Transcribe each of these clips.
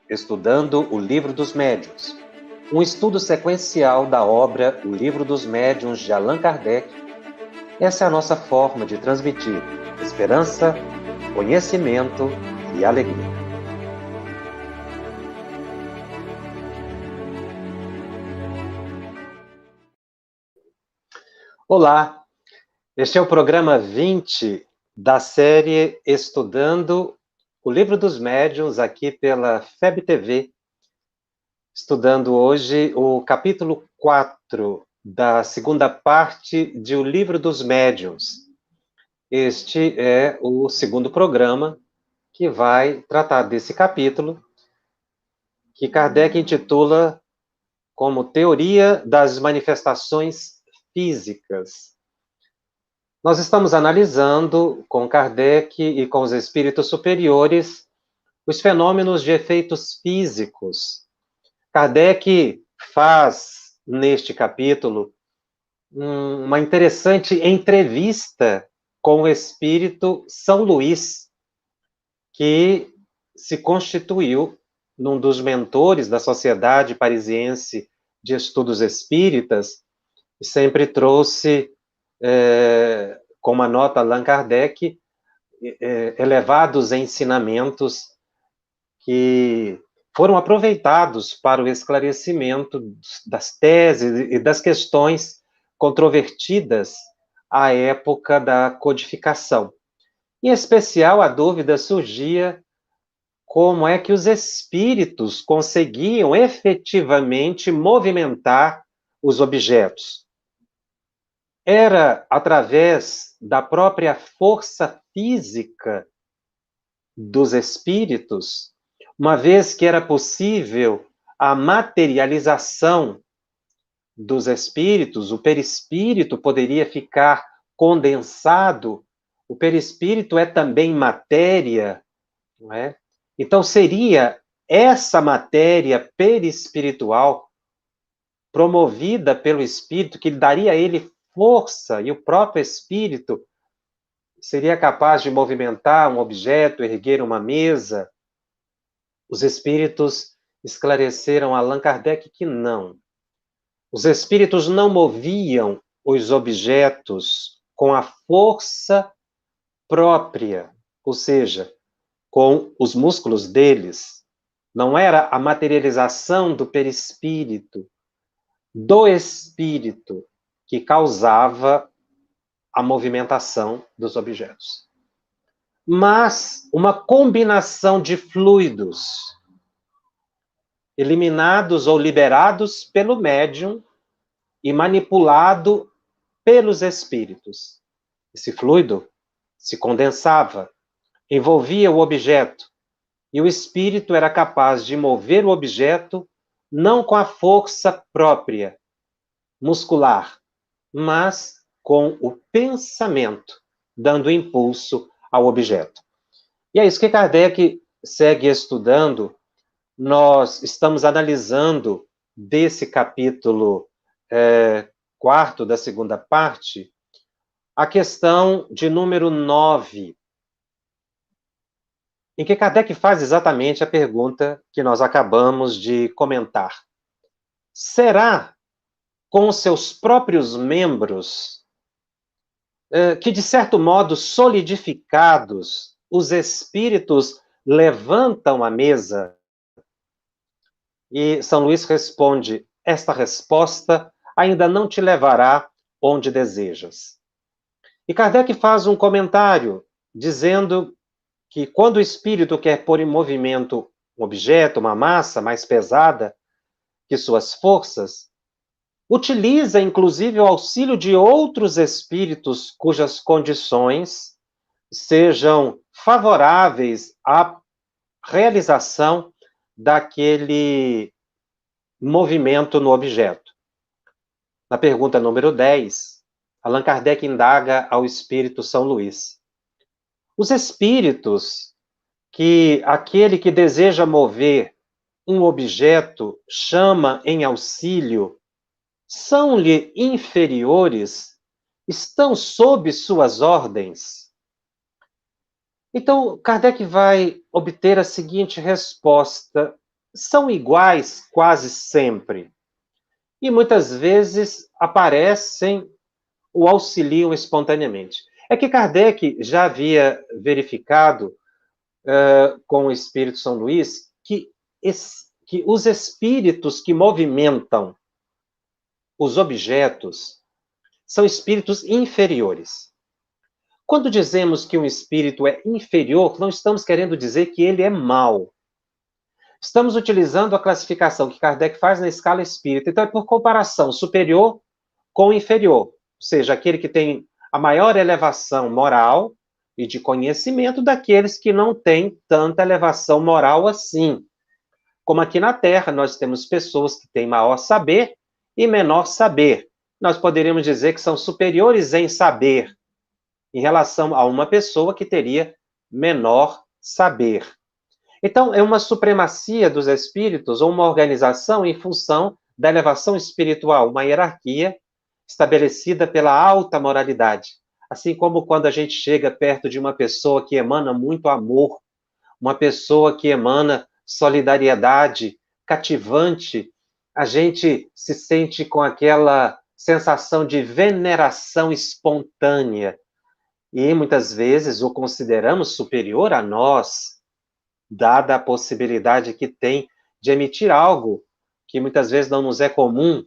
estudando o Livro dos Médiuns, um estudo sequencial da obra O Livro dos Médiuns de Allan Kardec. Essa é a nossa forma de transmitir esperança, conhecimento e alegria. Olá, este é o programa 20 da série Estudando o Livro dos Médiuns, aqui pela FEB TV, estudando hoje o capítulo 4 da segunda parte de O Livro dos Médiuns. Este é o segundo programa que vai tratar desse capítulo, que Kardec intitula como Teoria das Manifestações Físicas. Nós estamos analisando com Kardec e com os espíritos superiores os fenômenos de efeitos físicos. Kardec faz, neste capítulo, uma interessante entrevista com o espírito São Luís, que se constituiu num dos mentores da Sociedade Parisiense de Estudos Espíritas e sempre trouxe, com uma nota Allan Kardec, elevados ensinamentos que foram aproveitados para o esclarecimento das teses e das questões controvertidas à época da codificação. Em especial, a dúvida surgia como é que os espíritos conseguiam efetivamente movimentar os objetos. Era através da própria força física dos espíritos, uma vez que era possível a materialização dos espíritos, o perispírito poderia ficar condensado, o perispírito é também matéria, não é? Então seria essa matéria perispiritual promovida pelo espírito que daria a ele força, e o próprio espírito seria capaz de movimentar um objeto, erguer uma mesa. Os espíritos esclareceram a Allan Kardec que não. Os espíritos não moviam os objetos com a força própria, ou seja, com os músculos deles. Não era a materialização do perispírito, do espírito, que causava a movimentação dos objetos, mas uma combinação de fluidos eliminados ou liberados pelo médium e manipulado pelos espíritos. Esse fluido se condensava, envolvia o objeto, e o espírito era capaz de mover o objeto não com a força própria, muscular, mas com o pensamento, dando impulso ao objeto. E é isso que Kardec segue estudando. Nós estamos analisando desse capítulo 4 da segunda parte, a questão de número 9, em que Kardec faz exatamente a pergunta que nós acabamos de comentar. Será com seus próprios membros que, de certo modo, solidificados, os espíritos levantam a mesa? E São Luís responde: esta resposta ainda não te levará onde desejas. E Kardec faz um comentário dizendo que quando o espírito quer pôr em movimento um objeto, uma massa mais pesada que suas forças, utiliza inclusive o auxílio de outros espíritos cujas condições sejam favoráveis à realização daquele movimento no objeto. Na pergunta número 10, Allan Kardec indaga ao espírito São Luís: os espíritos que aquele que deseja mover um objeto chama em auxílio são-lhe inferiores? Estão sob suas ordens? Então, Kardec vai obter a seguinte resposta são iguais quase sempre. E muitas vezes aparecem ou auxiliam espontaneamente. É que Kardec já havia verificado com o Espírito São Luís que os espíritos que movimentam os objetos são espíritos inferiores. Quando dizemos que um espírito é inferior, não estamos querendo dizer que ele é mau. Estamos utilizando a classificação que Kardec faz na escala espírita. Então, é por comparação, superior com inferior. Ou seja, aquele que tem a maior elevação moral e de conhecimento daqueles que não têm tanta elevação moral assim. Como aqui na Terra, nós temos pessoas que têm maior saber e menor saber. Nós poderíamos dizer que são superiores em saber, em relação a uma pessoa que teria menor saber. Então, é uma supremacia dos espíritos, ou uma organização em função da elevação espiritual, uma hierarquia estabelecida pela alta moralidade. Assim como quando a gente chega perto de uma pessoa que emana muito amor, uma pessoa que emana solidariedade, cativante, a gente se sente com aquela sensação de veneração espontânea. E muitas vezes o consideramos superior a nós, dada a possibilidade que tem de emitir algo que muitas vezes não nos é comum,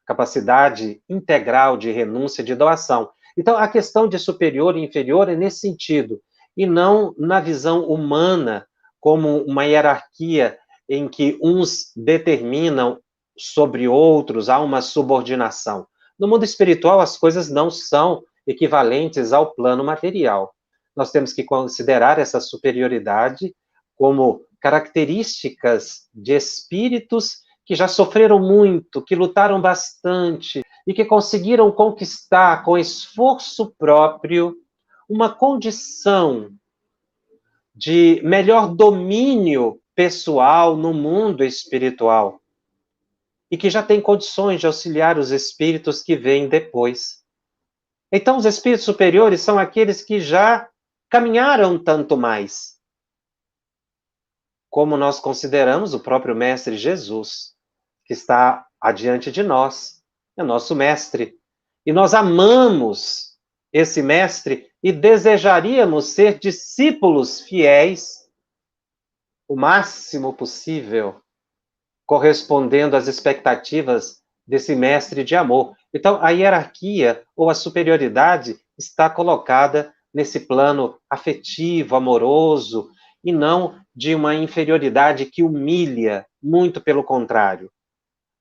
capacidade integral de renúncia, de doação. Então, a questão de superior e inferior é nesse sentido, e não na visão humana, como uma hierarquia em que uns determinam sobre outros, há uma subordinação. No mundo espiritual, as coisas não são equivalentes ao plano material. Nós temos que considerar essa superioridade como características de espíritos que já sofreram muito, que lutaram bastante e que conseguiram conquistar com esforço próprio uma condição de melhor domínio pessoal no mundo espiritual e que já tem condições de auxiliar os espíritos que vêm depois. Então, os espíritos superiores são aqueles que já caminharam tanto mais, como nós consideramos o próprio Mestre Jesus, que está adiante de nós, é nosso Mestre. E nós amamos esse Mestre e desejaríamos ser discípulos fiéis o máximo possível, correspondendo às expectativas desse Mestre de amor. Então, a hierarquia ou a superioridade está colocada nesse plano afetivo, amoroso, e não de uma inferioridade que humilha, muito pelo contrário.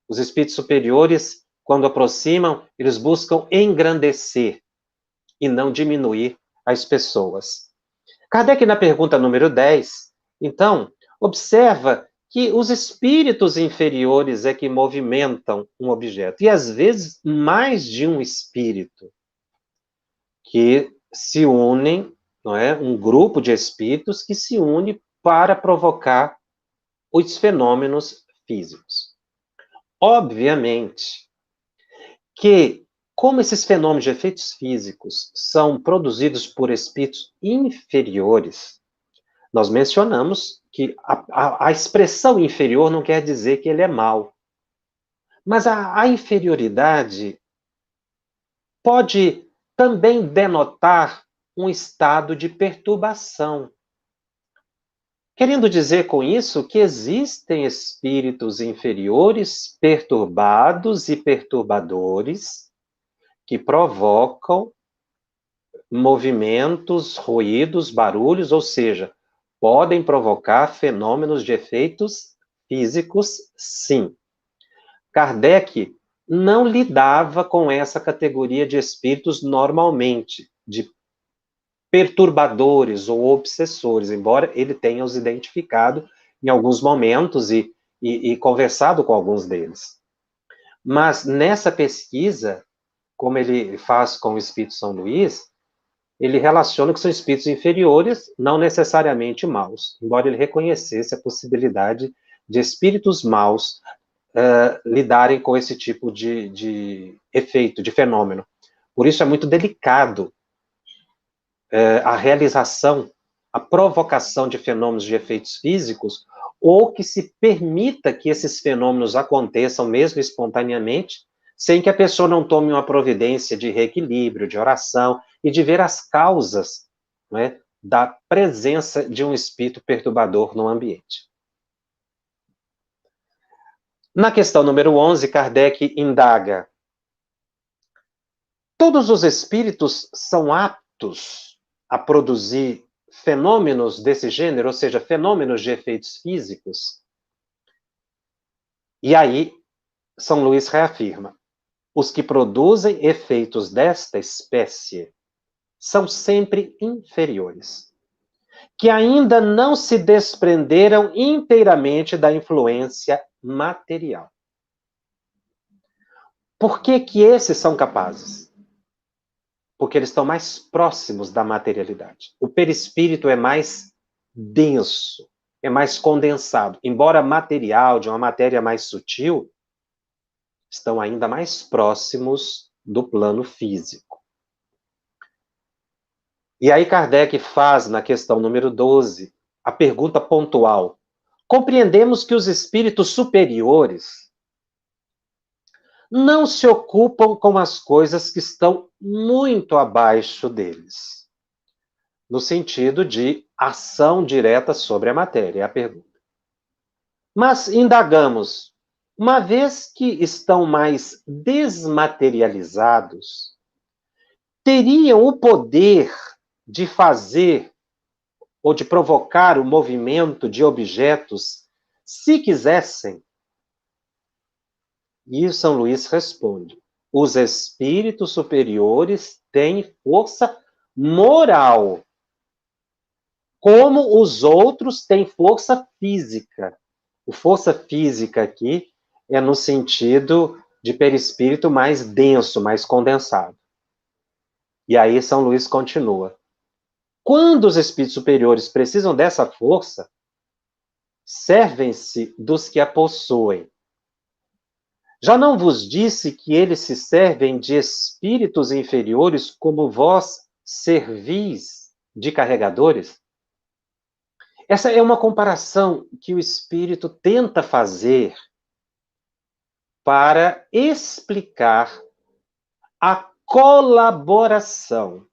Os espíritos superiores, quando aproximam, eles buscam engrandecer e não diminuir as pessoas. Kardec, na pergunta número 10, então, observa que os espíritos inferiores é que movimentam um objeto, e às vezes mais de um espírito, que se unem, não é? Um grupo de espíritos que se une para provocar os fenômenos físicos. Obviamente que, como esses fenômenos de efeitos físicos são produzidos por espíritos inferiores, nós mencionamos que a expressão inferior não quer dizer que ele é mau. Mas a inferioridade pode também denotar um estado de perturbação. Querendo dizer com isso que existem espíritos inferiores perturbados e perturbadores que provocam movimentos, ruídos, barulhos, ou seja, podem provocar fenômenos de efeitos físicos, sim. Kardec não lidava com essa categoria de espíritos normalmente, de perturbadores ou obsessores, embora ele tenha os identificado em alguns momentos e conversado com alguns deles. Mas nessa pesquisa, como ele faz com o Espírito São Luís, ele relaciona que são espíritos inferiores, não necessariamente maus, embora ele reconhecesse a possibilidade de espíritos maus lidarem com esse tipo de efeito, de fenômeno. Por isso é muito delicado a realização, a provocação de fenômenos de efeitos físicos ou que se permita que esses fenômenos aconteçam mesmo espontaneamente, sem que a pessoa não tome uma providência de reequilíbrio, de oração e de ver as causas, não é, da presença de um espírito perturbador no ambiente. Na questão número 11, Kardec indaga: todos os espíritos são aptos a produzir fenômenos desse gênero, ou seja, fenômenos de efeitos físicos? E aí, São Luís reafirma: os que produzem efeitos desta espécie são sempre inferiores, que ainda não se desprenderam inteiramente da influência material. Por que que esses são capazes? Porque eles estão mais próximos da materialidade. O perispírito é mais denso, é mais condensado. Embora material, de uma matéria mais sutil, estão ainda mais próximos do plano físico. E aí Kardec faz, na questão número 12, a pergunta pontual: compreendemos que os espíritos superiores não se ocupam com as coisas que estão muito abaixo deles, no sentido de ação direta sobre a matéria, é a pergunta. Mas indagamos, uma vez que estão mais desmaterializados, teriam o poder de fazer ou de provocar o movimento de objetos se quisessem? E São Luís responde: os espíritos superiores têm força moral, como os outros têm força física. O força física aqui é no sentido de perispírito mais denso, mais condensado. E aí São Luís continua: quando os espíritos superiores precisam dessa força, servem-se dos que a possuem. Já não vos disse que eles se servem de espíritos inferiores como vós servis de carregadores? Essa é uma comparação que o espírito tenta fazer para explicar a colaboração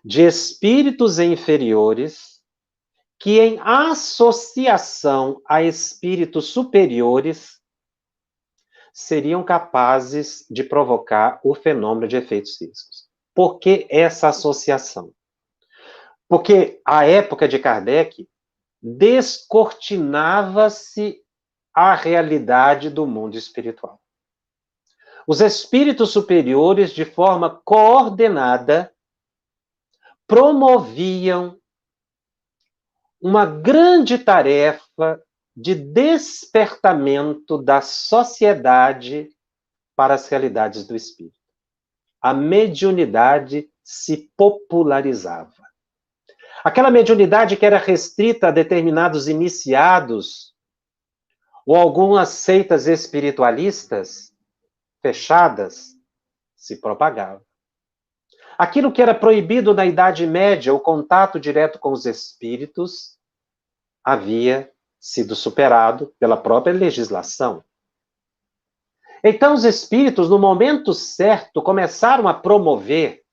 de espíritos inferiores que, em associação a espíritos superiores, seriam capazes de provocar o fenômeno de efeitos físicos. Por que essa associação? Porque a época de Kardec descortinava-se a realidade do mundo espiritual. Os espíritos superiores, de forma coordenada, promoviam uma grande tarefa de despertamento da sociedade para as realidades do espírito. A mediunidade se popularizava. Aquela mediunidade que era restrita a determinados iniciados ou algumas seitas espiritualistas fechadas se propagava. Aquilo que era proibido na Idade Média, o contato direto com os espíritos, havia sido superado pela própria legislação. Então, os espíritos, no momento certo, começaram a promover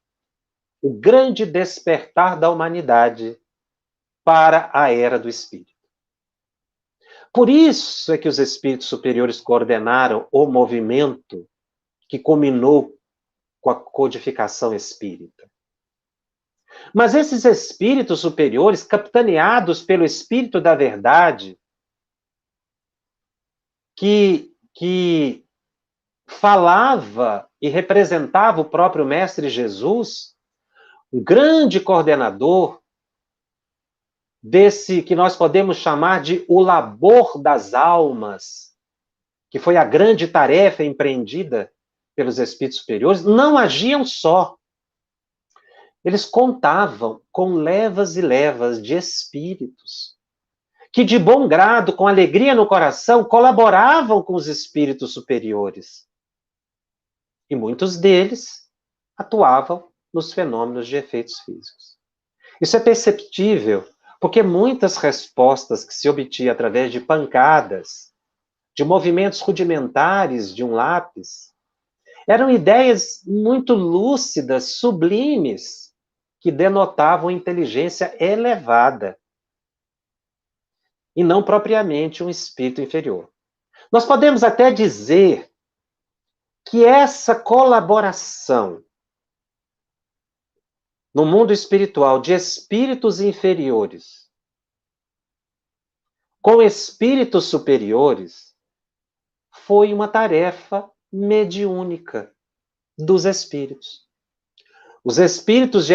o grande despertar da humanidade para a era do espírito. Por isso é que os espíritos superiores coordenaram o movimento que culminou com a codificação espírita. Mas esses espíritos superiores, capitaneados pelo Espírito da Verdade, que falava e representava o próprio Mestre Jesus, um grande coordenador desse que nós podemos chamar de o labor das almas, que foi a grande tarefa empreendida pelos espíritos superiores, não agiam só. Eles contavam com levas e levas de espíritos, que de bom grado, com alegria no coração, colaboravam com os espíritos superiores. E muitos deles atuavam nos fenômenos de efeitos físicos. Isso é perceptível Porque muitas respostas que se obtinha através de pancadas, de movimentos rudimentares de um lápis, eram ideias muito lúcidas, sublimes, que denotavam inteligência elevada, e não propriamente um espírito inferior. Nós podemos até dizer que essa colaboração no mundo espiritual de espíritos inferiores com espíritos superiores foi uma tarefa mediúnica dos espíritos. Os espíritos de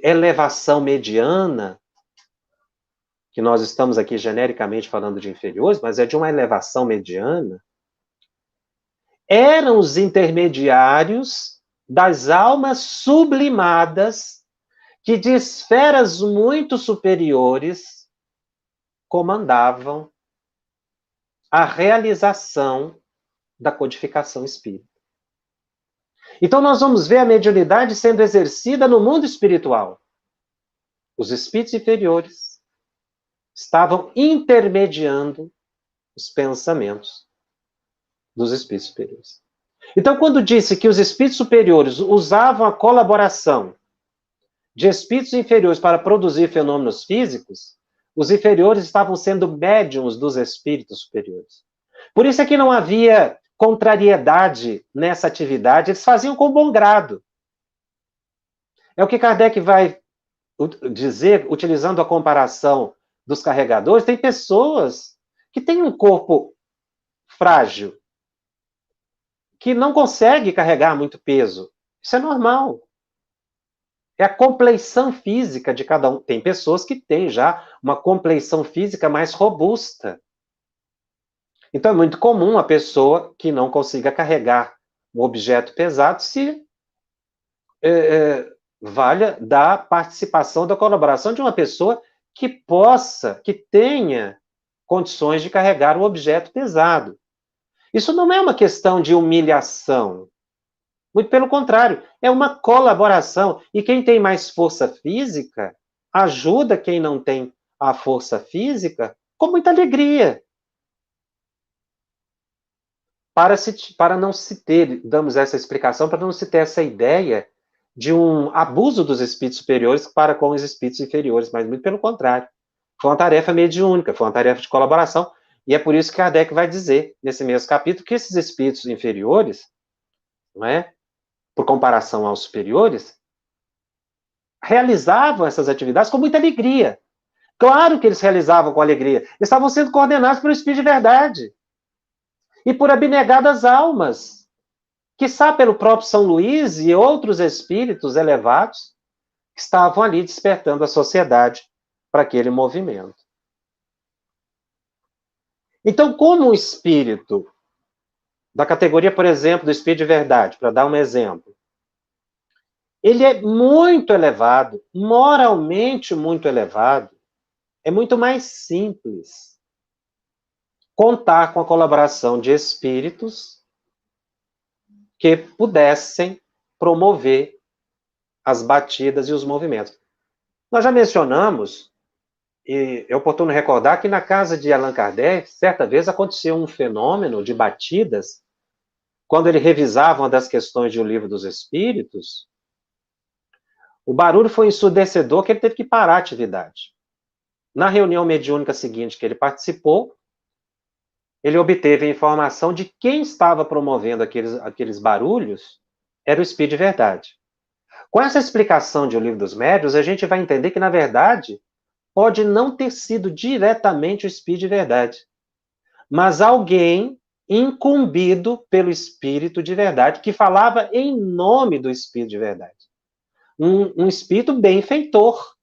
elevação mediana, que nós estamos aqui genericamente falando de inferiores, mas é de uma elevação mediana, eram os intermediários das almas sublimadas que de esferas muito superiores comandavam a realização da codificação espírita. Então nós vamos ver a mediunidade sendo exercida no mundo espiritual. Os espíritos inferiores estavam intermediando os pensamentos dos espíritos superiores. Então, quando disse que os espíritos superiores usavam a colaboração de espíritos inferiores para produzir fenômenos físicos, os inferiores estavam sendo médiums dos espíritos superiores. Por isso é que não havia contrariedade nessa atividade, eles faziam com bom grado. É o que Kardec vai dizer, utilizando a comparação dos carregadores. Tem pessoas que têm um corpo frágil, que não consegue carregar muito peso. Isso é normal. É a compleição física de cada um. Tem pessoas que têm já uma compleição física mais robusta. Então é muito comum a pessoa que não consiga carregar um objeto pesado se valha da participação, da colaboração de uma pessoa que possa, que tenha condições de carregar um objeto pesado. Isso não é uma questão de humilhação. Muito pelo contrário, é uma colaboração. E quem tem mais força física ajuda quem não tem a força física com muita alegria. Para não se ter, damos essa explicação, para não se ter essa ideia de um abuso dos espíritos superiores para com os espíritos inferiores, mas muito pelo contrário. Foi uma tarefa mediúnica, foi uma tarefa de colaboração. E é por isso que Kardec vai dizer, nesse mesmo capítulo, que esses espíritos inferiores, não é, por comparação aos superiores, realizavam essas atividades com muita alegria. Claro que eles realizavam com alegria. Eles estavam sendo coordenados pelo Espírito de Verdade. E por abnegadas almas. Quiçá pelo próprio São Luís e outros espíritos elevados que estavam ali despertando a sociedade para aquele movimento. Então, como um espírito da categoria, por exemplo, do Espírito de Verdade, para dar um exemplo, ele é muito elevado, moralmente muito elevado, é muito mais simples contar com a colaboração de espíritos que pudessem promover as batidas e os movimentos. Nós já mencionamos, e é oportuno recordar que na casa de Allan Kardec, certa vez aconteceu um fenômeno de batidas, quando ele revisava uma das questões de O Livro dos Espíritos, o barulho foi ensurdecedor que ele teve que parar a atividade. Na reunião mediúnica seguinte que ele participou, ele obteve a informação de quem estava promovendo aqueles barulhos era o Espírito de Verdade. Com essa explicação de O Livro dos Médiuns, a gente vai entender que, na verdade, pode não ter sido diretamente o Espírito de Verdade, mas alguém incumbido pelo Espírito de Verdade, que falava em nome do Espírito de Verdade. Um espírito benfeitor,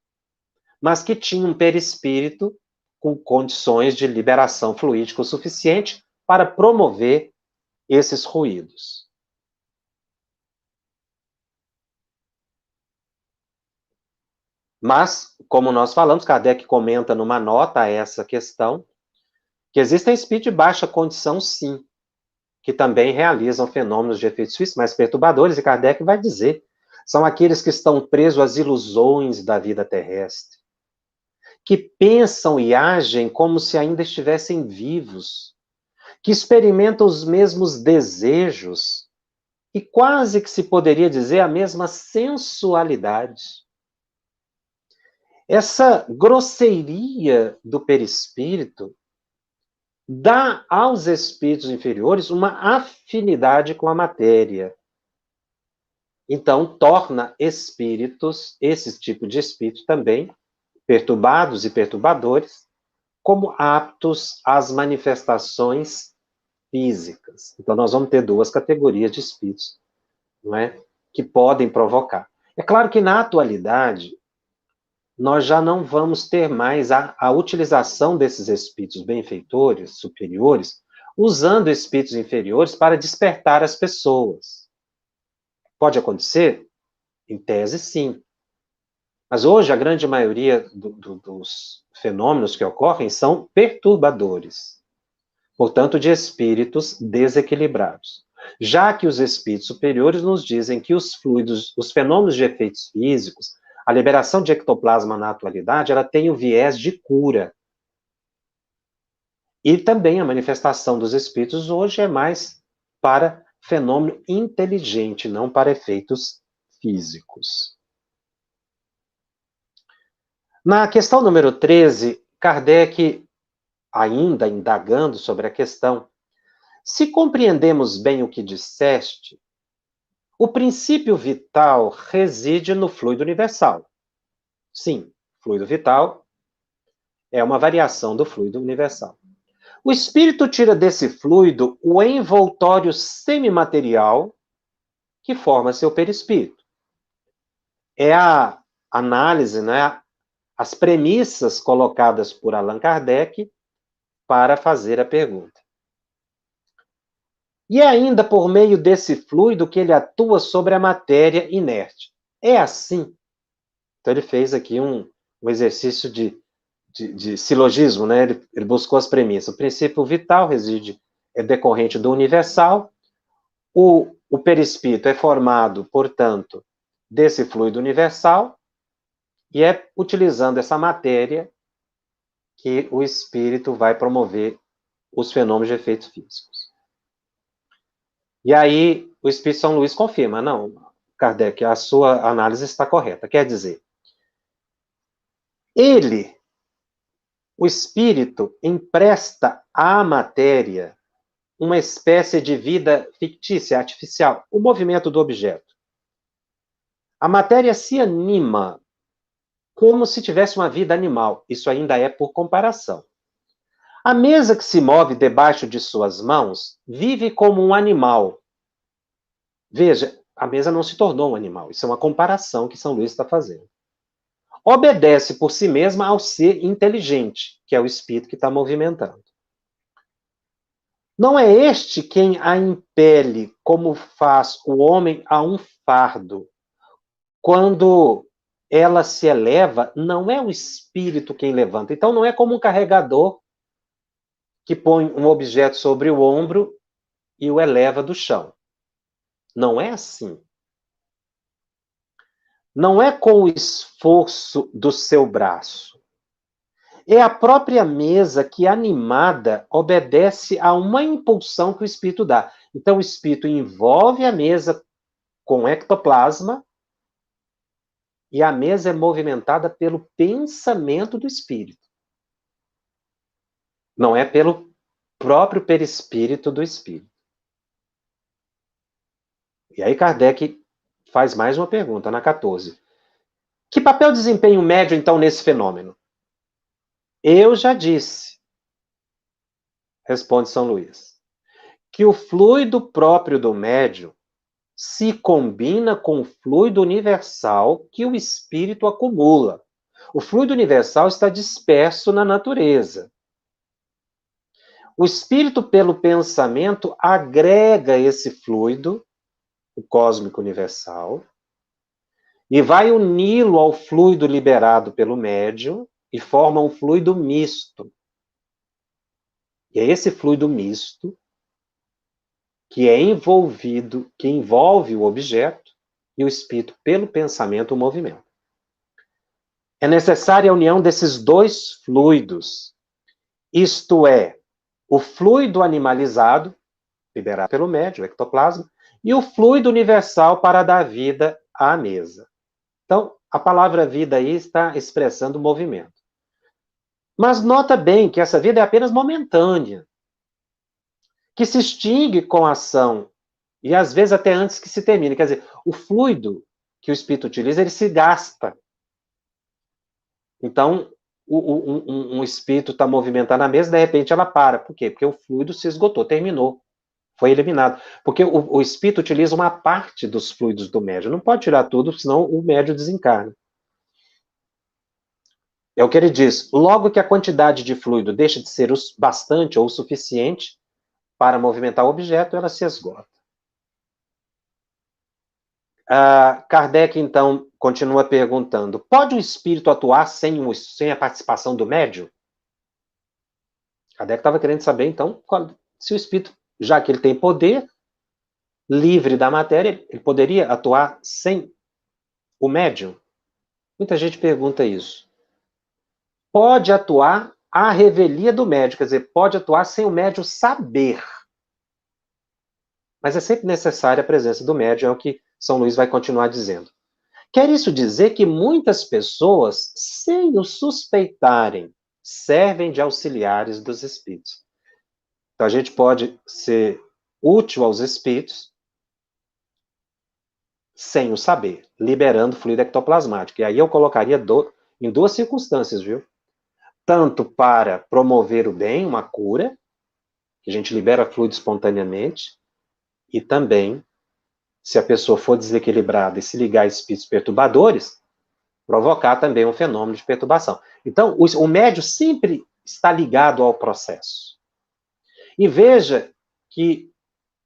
mas que tinha um perispírito com condições de liberação fluídica o suficiente para promover esses ruídos. Mas, como nós falamos, Kardec comenta numa nota a essa questão, que existem espíritos de baixa condição, sim, que também realizam fenômenos de efeitos físicos mais perturbadores, e Kardec vai dizer, são aqueles que estão presos às ilusões da vida terrestre. que pensam e agem como se ainda estivessem vivos, que experimentam os mesmos desejos e quase que se poderia dizer a mesma sensualidade. Essa grosseria do perispírito dá aos espíritos inferiores uma afinidade com a matéria. Então, torna espíritos, esse tipo de espírito também, perturbados e perturbadores, como aptos às manifestações físicas. Então, nós vamos ter duas categorias de espíritos, não é? Que podem provocar. É claro que, na atualidade, nós já não vamos ter mais a utilização desses espíritos benfeitores, superiores, usando espíritos inferiores para despertar as pessoas. Pode acontecer? Em tese, sim. Mas hoje a grande maioria dos fenômenos que ocorrem são perturbadores, portanto, de espíritos desequilibrados. Já que os espíritos superiores nos dizem que os fluidos, os fenômenos de efeitos físicos, a liberação de ectoplasma na atualidade, ela tem o viés de cura. E também a manifestação dos espíritos hoje é mais para fenômeno inteligente, não para efeitos físicos. Na questão número 13, Kardec, ainda indagando sobre a questão, se compreendemos bem o que disseste, o princípio vital reside no fluido universal. Sim, fluido vital é uma variação do fluido universal. O espírito tira desse fluido o envoltório semimaterial que forma seu perispírito. É a análise, né, as premissas colocadas por Allan Kardec para fazer a pergunta. E é ainda por meio desse fluido que ele atua sobre a matéria inerte. É assim. Então ele fez aqui um exercício de silogismo, né? Ele buscou as premissas. O princípio vital é decorrente do universal. O perispírito é formado, portanto, desse fluido universal, e é utilizando essa matéria que o espírito vai promover os fenômenos de efeitos físicos. E aí, o Espírito São Luís confirma, não, Kardec, a sua análise está correta. Quer dizer, o espírito, empresta à matéria uma espécie de vida fictícia, artificial, o movimento do objeto. A matéria se anima como se tivesse uma vida animal. Isso ainda é por comparação. A mesa que se move debaixo de suas mãos vive como um animal. Veja, a mesa não se tornou um animal. Isso é uma comparação que São Luís está fazendo. Obedece por si mesma ao ser inteligente, que é o espírito que está movimentando. Não é este quem a impele, como faz o homem a um fardo. Quando ela se eleva, não é o espírito quem levanta. Então, não é como um carregador que põe um objeto sobre o ombro e o eleva do chão. Não é assim. Não é com o esforço do seu braço. É a própria mesa que, animada, obedece a uma impulsão que o espírito dá. Então, o espírito envolve a mesa com ectoplasma e a mesa é movimentada pelo pensamento do espírito. Não é pelo próprio perispírito do espírito. E aí Kardec faz mais uma pergunta, na 14. Que papel desempenha o médium, então, nesse fenômeno? Eu já disse, responde São Luís, que o fluido próprio do médium se combina com o fluido universal que o espírito acumula. O fluido universal está disperso na natureza. O espírito, pelo pensamento, agrega esse fluido, o cósmico universal, e vai uni-lo ao fluido liberado pelo médium e forma um fluido misto. E é esse fluido misto que é envolvido, que envolve o objeto e o espírito, pelo pensamento, o movimento. É necessária a união desses dois fluidos, isto é, o fluido animalizado, liberado pelo médio, o ectoplasma, e o fluido universal para dar vida à mesa. Então, a palavra vida aí está expressando movimento. Mas nota bem que essa vida é apenas momentânea, que se extingue com a ação, e às vezes até antes que se termine. Quer dizer, o fluido que o espírito utiliza, ele se gasta. Então, um espírito está movimentando a mesa, de repente ela para. Por quê? Porque o fluido se esgotou, terminou, foi eliminado. Porque o espírito utiliza uma parte dos fluidos do médium. Não pode tirar tudo, senão o médium desencarna. É o que ele diz. Logo que a quantidade de fluido deixa de ser bastante ou suficiente para movimentar o objeto, ela se esgota. Kardec, então, continua perguntando: pode o espírito atuar sem a participação do médium? Kardec estava querendo saber, então, se o espírito, já que ele tem poder livre da matéria, ele poderia atuar sem o médium? Muita gente pergunta isso. Pode atuar à revelia do médium, quer dizer, pode atuar sem o médium saber. Mas é sempre necessária a presença do médium, é o que São Luís vai continuar dizendo. Quer isso dizer que muitas pessoas, sem o suspeitarem, servem de auxiliares dos espíritos. Então a gente pode ser útil aos espíritos sem o saber, liberando fluido ectoplasmático. E aí eu colocaria em duas circunstâncias, viu? Tanto para promover o bem, uma cura, que a gente libera fluido espontaneamente, e também, se a pessoa for desequilibrada e se ligar a espíritos perturbadores, provocar também um fenômeno de perturbação. Então, o médium sempre está ligado ao processo. E veja que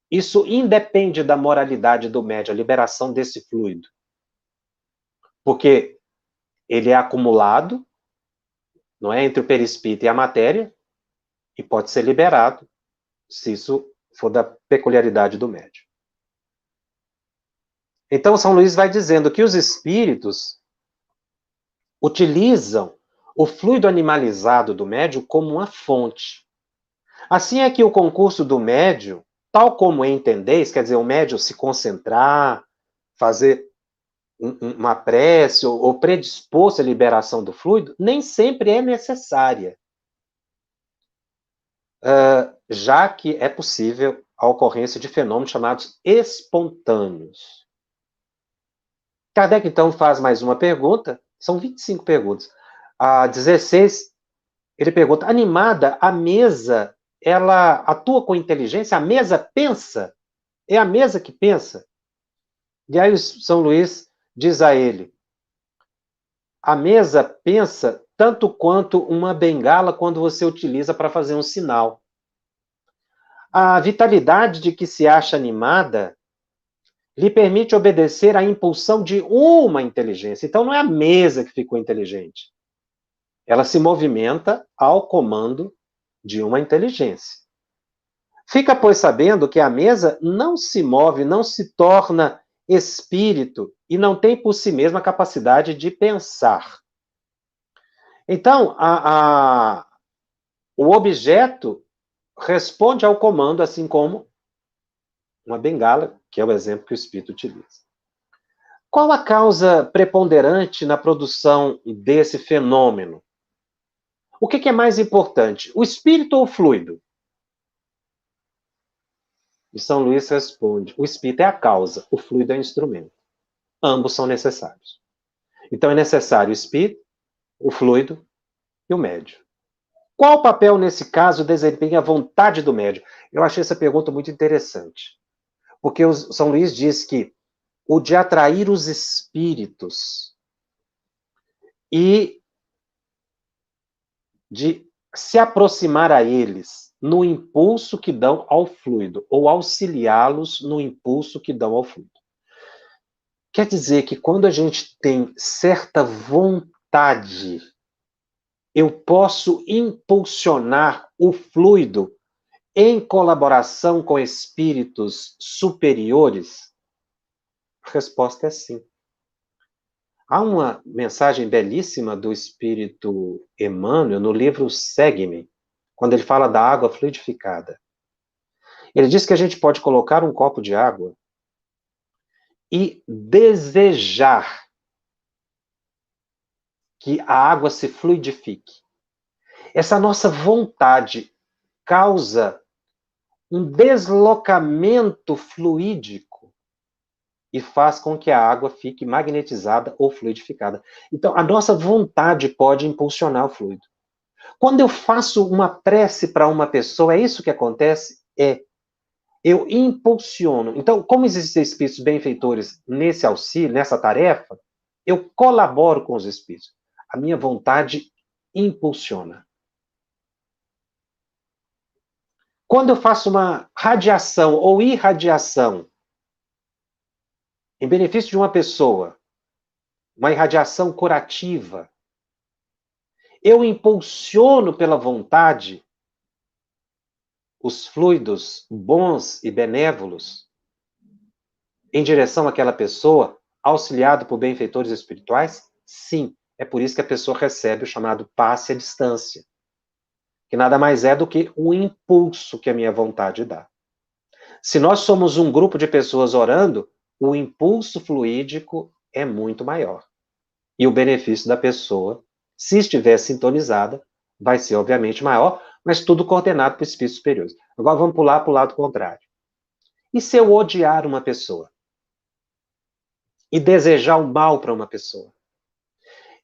isso independe da moralidade do médium, a liberação desse fluido. Porque ele é acumulado, não é, entre o perispírito e a matéria, e pode ser liberado, se isso for da peculiaridade do médium. Então, São Luís vai dizendo que os espíritos utilizam o fluido animalizado do médium como uma fonte. Assim é que o concurso do médium, tal como entendeis, quer dizer, o médium se concentrar, fazer uma prece ou predispor-se à liberação do fluido, nem sempre é necessária, já que é possível a ocorrência de fenômenos chamados espontâneos. Kardec, então, faz mais uma pergunta, são 25 perguntas. A 16, ele pergunta: animada, a mesa, ela atua com inteligência? A mesa pensa? É a mesa que pensa? E aí São Luís diz a ele: a mesa pensa tanto quanto uma bengala quando você utiliza para fazer um sinal. A vitalidade de que se acha animada lhe permite obedecer à impulsão de uma inteligência. Então não é a mesa que ficou inteligente. Ela se movimenta ao comando de uma inteligência. Fica, pois, sabendo que a mesa não se move, não se torna espírito e não tem por si mesma a capacidade de pensar. Então, o objeto responde ao comando, assim como uma bengala, que é o exemplo que o espírito utiliza. Qual a causa preponderante na produção desse fenômeno? O que é mais importante, o espírito ou o fluido? E São Luís responde: o espírito é a causa, o fluido é o instrumento. Ambos são necessários. Então é necessário o espírito, o fluido e o médium. Qual papel, nesse caso, desempenha a vontade do médium? Eu achei essa pergunta muito interessante. Porque o São Luís diz que o de atrair os espíritos e de se aproximar a eles no impulso que dão ao fluido, ou auxiliá-los no impulso que dão ao fluido. Quer dizer que quando a gente tem certa vontade, eu posso impulsionar o fluido em colaboração com espíritos superiores? A resposta é sim. Há uma mensagem belíssima do Espírito Emmanuel no livro Segue-me, quando ele fala da água fluidificada. Ele diz que a gente pode colocar um copo de água e desejar que a água se fluidifique. Essa nossa vontade causa um deslocamento fluídico e faz com que a água fique magnetizada ou fluidificada. Então, a nossa vontade pode impulsionar o fluido. Quando eu faço uma prece para uma pessoa, é isso que acontece? Eu impulsiono. Então, como existem espíritos benfeitores nesse auxílio, nessa tarefa, eu colaboro com os espíritos. A minha vontade impulsiona. Quando eu faço uma radiação ou irradiação em benefício de uma pessoa, uma irradiação curativa, eu impulsiono pela vontade os fluidos bons e benévolos em direção àquela pessoa, auxiliado por benfeitores espirituais? Sim. É por isso que a pessoa recebe o chamado passe à distância, que nada mais é do que o impulso que a minha vontade dá. Se nós somos um grupo de pessoas orando, o impulso fluídico é muito maior. E o benefício da pessoa, se estiver sintonizada, vai ser obviamente maior, mas tudo coordenado por espíritos superiores. Agora vamos pular para o lado contrário. E se eu odiar uma pessoa? E desejar o mal para uma pessoa?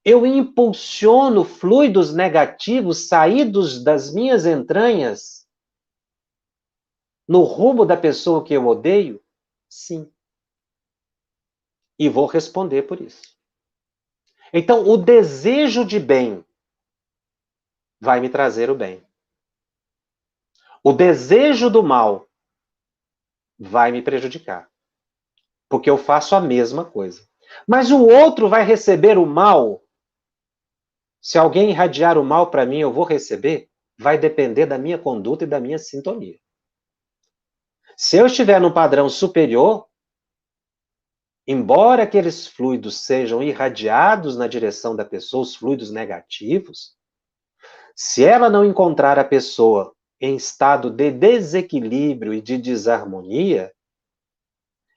Eu impulsiono fluidos negativos saídos das minhas entranhas no rumo da pessoa que eu odeio? Sim. E vou responder por isso. Então, o desejo de bem vai me trazer o bem. O desejo do mal vai me prejudicar. Porque eu faço a mesma coisa. Mas o outro vai receber o mal. Se alguém irradiar o mal para mim, eu vou receber? Vai depender da minha conduta e da minha sintonia. Se eu estiver num padrão superior, embora aqueles fluidos sejam irradiados na direção da pessoa, os fluidos negativos, se ela não encontrar a pessoa em estado de desequilíbrio e de desarmonia,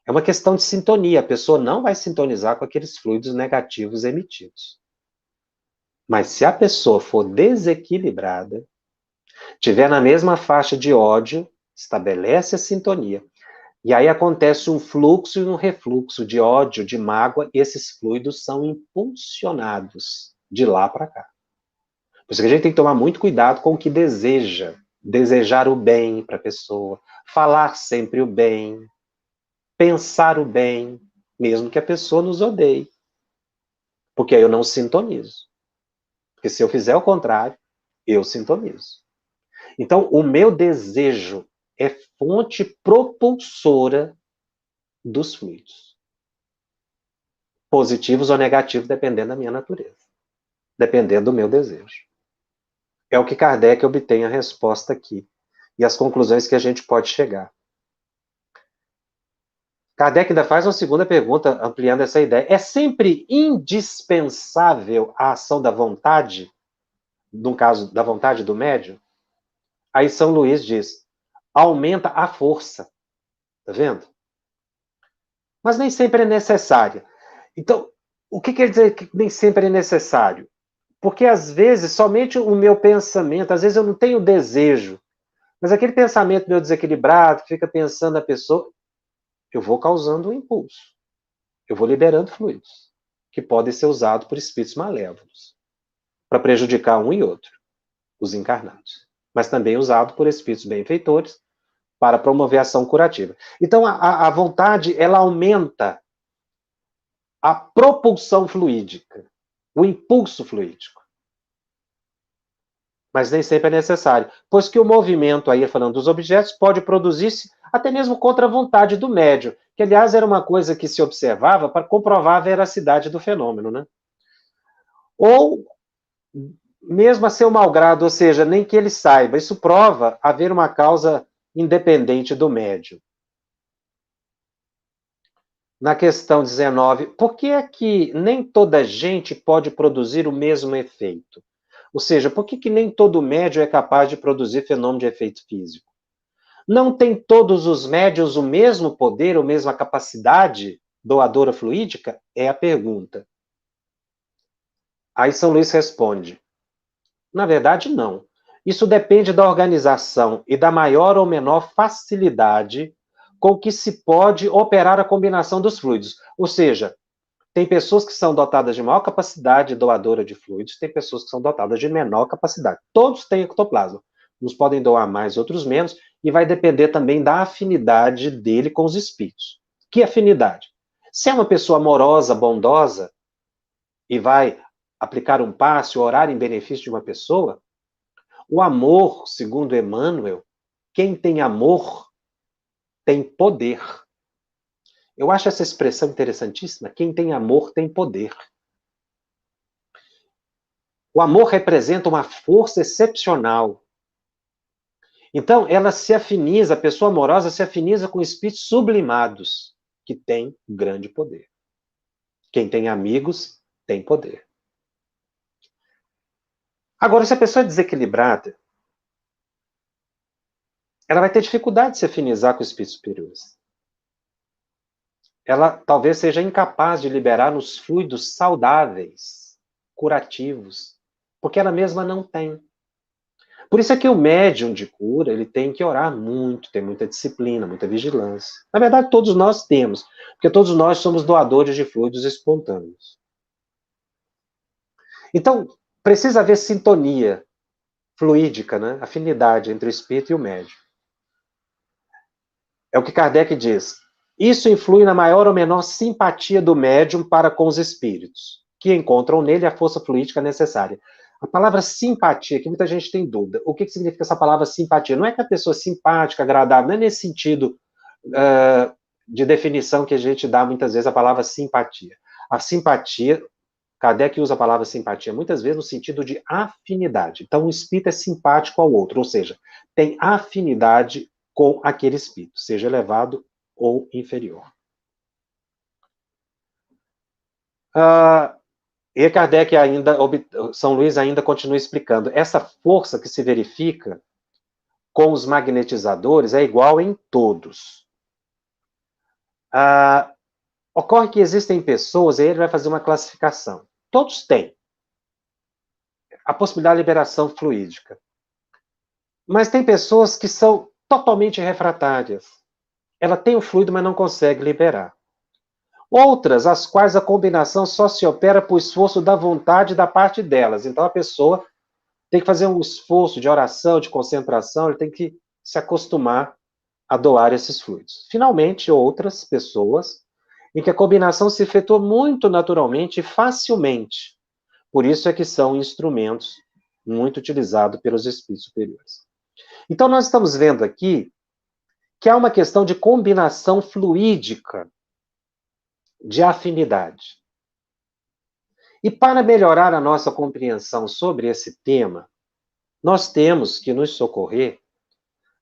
é uma questão de sintonia. A pessoa não vai sintonizar com aqueles fluidos negativos emitidos. Mas se a pessoa for desequilibrada, tiver na mesma faixa de ódio, estabelece a sintonia. E aí acontece um fluxo e um refluxo de ódio, de mágoa, e esses fluidos são impulsionados de lá para cá. Por isso que a gente tem que tomar muito cuidado com o que deseja. Desejar o bem para a pessoa, falar sempre o bem, pensar o bem, mesmo que a pessoa nos odeie. Porque aí eu não sintonizo. Porque se eu fizer o contrário, eu sintonizo. Então, o meu desejo é fonte propulsora dos fluidos. Positivos ou negativos, dependendo da minha natureza. Dependendo do meu desejo. É o que Kardec obtém a resposta aqui. E as conclusões que a gente pode chegar. Kardec ainda faz uma segunda pergunta, ampliando essa ideia. É sempre indispensável a ação da vontade, no caso da vontade do médium? Aí São Luís diz, aumenta a força. Tá vendo? Mas nem sempre é necessária. Então, o que quer dizer que nem sempre é necessário? Porque, às vezes, somente o meu pensamento, às vezes eu não tenho desejo, mas aquele pensamento meu desequilibrado, que fica pensando na pessoa, eu vou causando um impulso. Eu vou liberando fluidos, que podem ser usados por espíritos malévolos, para prejudicar um e outro, os encarnados. Mas também usado por espíritos benfeitores, para promover a ação curativa. Então, a vontade, ela aumenta a propulsão fluídica, o impulso fluídico. Mas nem sempre é necessário, pois que o movimento, aí falando dos objetos, pode produzir-se até mesmo contra a vontade do médium, que aliás era uma coisa que se observava para comprovar a veracidade do fenômeno, né? Ou mesmo a seu malgrado, ou seja, nem que ele saiba, isso prova haver uma causa independente do médium. na questão 19, por que é que nem toda gente pode produzir o mesmo efeito? Ou seja, por que nem todo médium é capaz de produzir fenômeno de efeito físico? Não tem todos os médiuns o mesmo poder, a mesma capacidade doadora fluídica? É a pergunta. Aí São Luís responde: na verdade, não. Isso depende da organização e da maior ou menor facilidade com que se pode operar a combinação dos fluidos. Ou seja, tem pessoas que são dotadas de maior capacidade doadora de fluidos, tem pessoas que são dotadas de menor capacidade. Todos têm ectoplasma. Uns podem doar mais, outros menos, e vai depender também da afinidade dele com os espíritos. Que afinidade? Se é uma pessoa amorosa, bondosa, e vai aplicar um passe, orar em benefício de uma pessoa, o amor, segundo Emmanuel, quem tem amor tem poder. Eu acho essa expressão interessantíssima. Quem tem amor tem poder. O amor representa uma força excepcional. Então, ela se afiniza, a pessoa amorosa se afiniza com espíritos sublimados, que têm grande poder. Quem tem amigos tem poder. Agora, se a pessoa é desequilibrada, ela vai ter dificuldade de se afinizar com espíritos superiores. Ela talvez seja incapaz de liberar os fluidos saudáveis, curativos, porque ela mesma não tem. Por isso é que o médium de cura, ele tem que orar muito, ter muita disciplina, muita vigilância. Na verdade, todos nós temos, porque todos nós somos doadores de fluidos espontâneos. Então, precisa haver sintonia fluídica, né? Afinidade entre o espírito e o médium. É o que Kardec diz. Isso influi na maior ou menor simpatia do médium para com os espíritos, que encontram nele a força fluídica necessária. A palavra simpatia, que muita gente tem dúvida. O que significa essa palavra simpatia? Não é que a pessoa é simpática, agradável, não é nesse sentido de definição que a gente dá muitas vezes a palavra simpatia. A simpatia, Kardec usa a palavra simpatia muitas vezes no sentido de afinidade. Então, o espírito é simpático ao outro, ou seja, tem afinidade com aquele espírito, seja elevado ou inferior. E Kardec ainda, São Luís ainda continua explicando, essa força que se verifica com os magnetizadores é igual em todos. Ocorre que existem pessoas, e ele vai fazer uma classificação. Todos têm a possibilidade de liberação fluídica. Mas tem pessoas que são totalmente refratárias. Ela tem o fluido, mas não consegue liberar. Outras, as quais a combinação só se opera por esforço da vontade da parte delas. Então, a pessoa tem que fazer um esforço de oração, de concentração, ele tem que se acostumar a doar esses fluidos. Finalmente, outras pessoas em que a combinação se efetua muito naturalmente e facilmente. Por isso é que são instrumentos muito utilizados pelos espíritos superiores. Então, nós estamos vendo aqui que há uma questão de combinação fluídica, de afinidade. E para melhorar a nossa compreensão sobre esse tema, nós temos que nos socorrer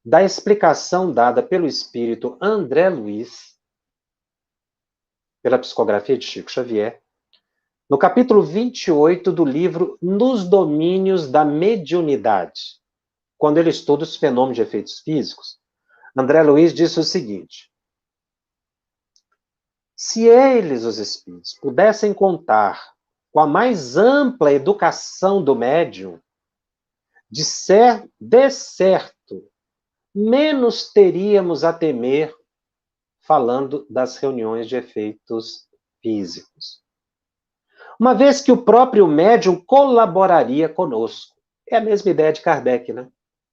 da explicação dada pelo espírito André Luiz, pela psicografia de Chico Xavier, no capítulo 28 do livro Nos Domínios da Mediunidade, quando ele estuda os fenômenos de efeitos físicos. André Luiz disse o seguinte: se eles, os espíritos, pudessem contar com a mais ampla educação do médium, de certo, menos teríamos a temer falando das reuniões de efeitos físicos. Uma vez que o próprio médium colaboraria conosco. É a mesma ideia de Kardec, né?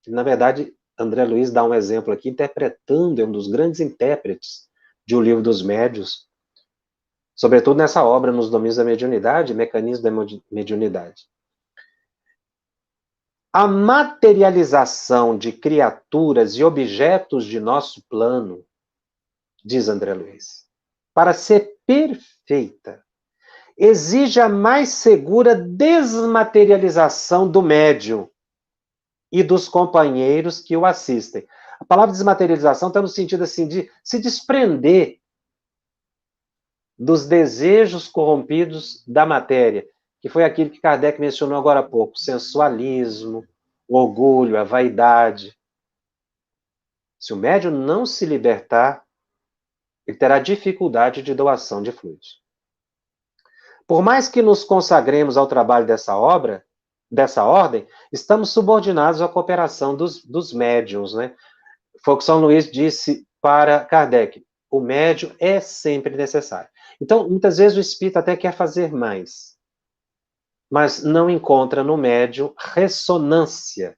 Na verdade, André Luiz dá um exemplo aqui, interpretando, é um dos grandes intérpretes de O Livro dos Médiuns, sobretudo nessa obra, Nos Domínios da Mediunidade, Mecanismo da Mediunidade. A materialização de criaturas e objetos de nosso plano, diz André Luiz, para ser perfeita, exige a mais segura desmaterialização do médium e dos companheiros que o assistem. A palavra desmaterialização está no sentido assim de se desprender dos desejos corrompidos da matéria, que foi aquilo que Kardec mencionou agora há pouco, sensualismo, o orgulho, a vaidade. Se o médium não se libertar, ele terá dificuldade de doação de fluidos. Por mais que nos consagremos ao trabalho dessa ordem, estamos subordinados à cooperação dos médiuns, né? Foi o que São Luís disse para Kardec: o médium é sempre necessário. Então, muitas vezes o espírito até quer fazer mais, mas não encontra no médium ressonância.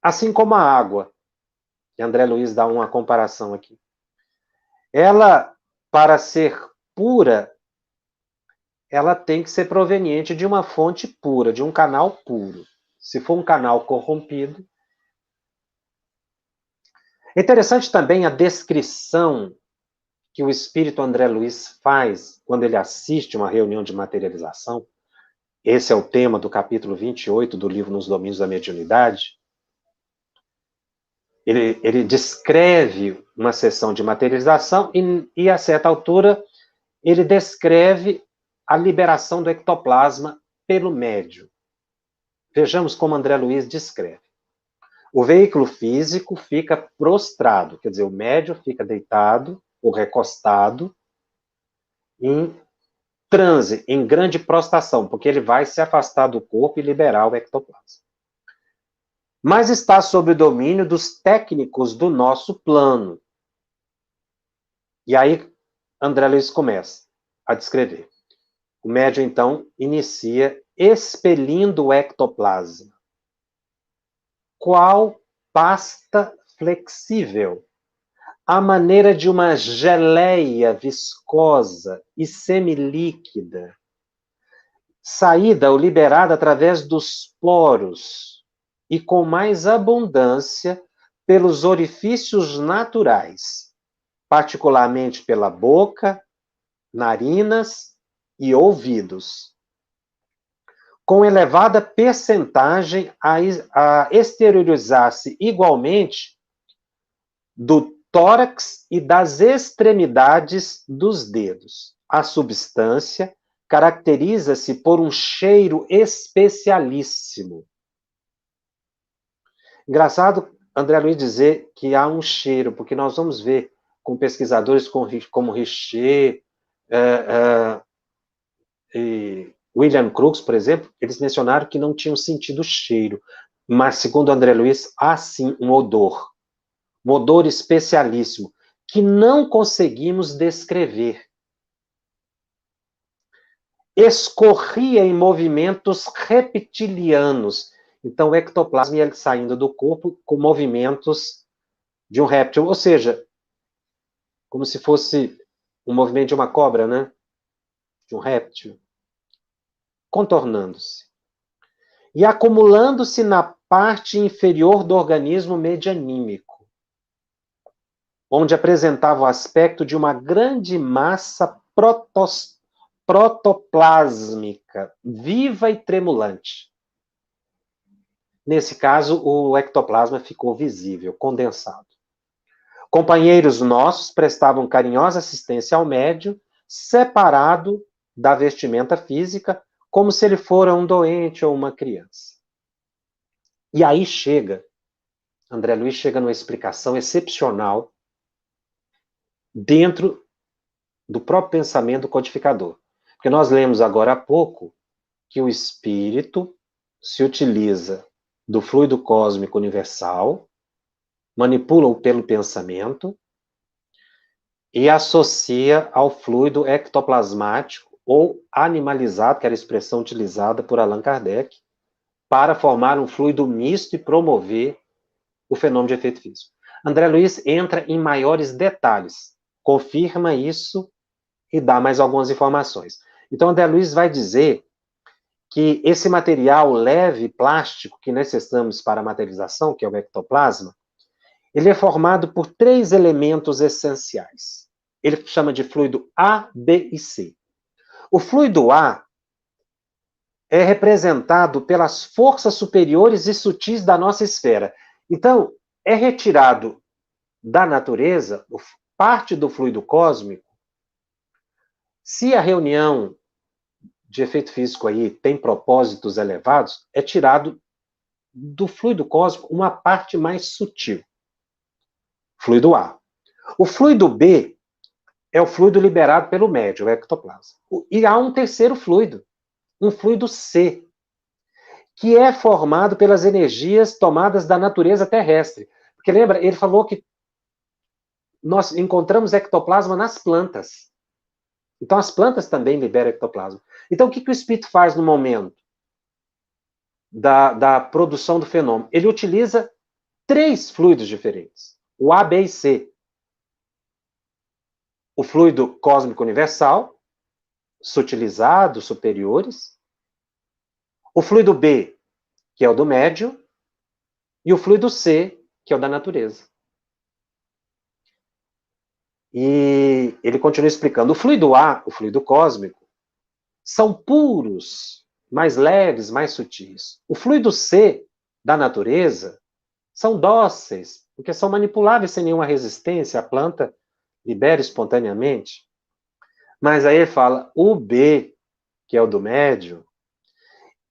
Assim como a água, que André Luiz dá uma comparação aqui. Ela, para ser pura, ela tem que ser proveniente de uma fonte pura, de um canal puro. Se for um canal corrompido. É interessante também a descrição que o espírito André Luiz faz quando ele assiste uma reunião de materialização. Esse é o tema do capítulo 28 do livro Nos Domínios da Mediunidade. Ele descreve uma sessão de materialização e, a certa altura, ele descreve a liberação do ectoplasma pelo médium. Vejamos como André Luiz descreve. O veículo físico fica prostrado, quer dizer, o médium fica deitado ou recostado em transe, em grande prostração, porque ele vai se afastar do corpo e liberar o ectoplasma. Mas está sob o domínio dos técnicos do nosso plano. E aí, André Luiz começa a descrever. O médium, então, inicia expelindo o ectoplasma. Qual pasta flexível, à maneira de uma geleia viscosa e semilíquida, saída ou liberada através dos poros e com mais abundância pelos orifícios naturais, particularmente pela boca, narinas e ouvidos, com elevada percentagem a exteriorizar-se igualmente do tórax e das extremidades dos dedos. A substância caracteriza-se por um cheiro especialíssimo. Engraçado André Luiz dizer que há um cheiro, porque nós vamos ver com pesquisadores como Richer e William Crookes, por exemplo, eles mencionaram que não tinham sentido cheiro, mas segundo André Luiz, há sim um odor especialíssimo, que não conseguimos descrever. Escorria em movimentos reptilianos. Então, o ectoplasma ia saindo do corpo com movimentos de um réptil, ou seja, como se fosse um movimento de uma cobra, né? De um réptil, contornando-se. E acumulando-se na parte inferior do organismo medianímico, onde apresentava o aspecto de uma grande massa protoplásmica, viva e tremulante. Nesse caso, o ectoplasma ficou visível, condensado. Companheiros nossos prestavam carinhosa assistência ao médium, separado da vestimenta física, como se ele fora um doente ou uma criança. E aí André Luiz chega numa explicação excepcional dentro do próprio pensamento codificador. Porque nós lemos agora há pouco que o espírito se utiliza do fluido cósmico universal, manipula-o pelo pensamento e associa ao fluido ectoplasmático ou animalizado, que era a expressão utilizada por Allan Kardec, para formar um fluido misto e promover o fenômeno de efeito físico. André Luiz entra em maiores detalhes, confirma isso e dá mais algumas informações. Então, André Luiz vai dizer que esse material leve plástico que necessitamos para a materialização, que é o ectoplasma, ele é formado por 3 elementos essenciais. Ele chama de fluido A, B e C. O fluido A é representado pelas forças superiores e sutis da nossa esfera. Então, é retirado da natureza parte do fluido cósmico, se a reunião de efeito físico aí tem propósitos elevados, é tirado do fluido cósmico uma parte mais sutil. Fluido A. O fluido B é o fluido liberado pelo médium, o ectoplasma. E há um terceiro fluido, um fluido C, que é formado pelas energias tomadas da natureza terrestre. Porque lembra, ele falou que nós encontramos ectoplasma nas plantas. Então as plantas também liberam ectoplasma. Então o que o espírito faz no momento da produção do fenômeno? Ele utiliza 3 fluidos diferentes, o A, B e C. O fluido cósmico universal, sutilizado, superiores. O fluido B, que é o do médium. E o fluido C, que é o da natureza. E ele continua explicando. O fluido A, o fluido cósmico, são puros, mais leves, mais sutis. O fluido C, da natureza, são dóceis, porque são manipuláveis sem nenhuma resistência. A planta libera espontaneamente. Mas aí ele fala, o B, que é o do médium,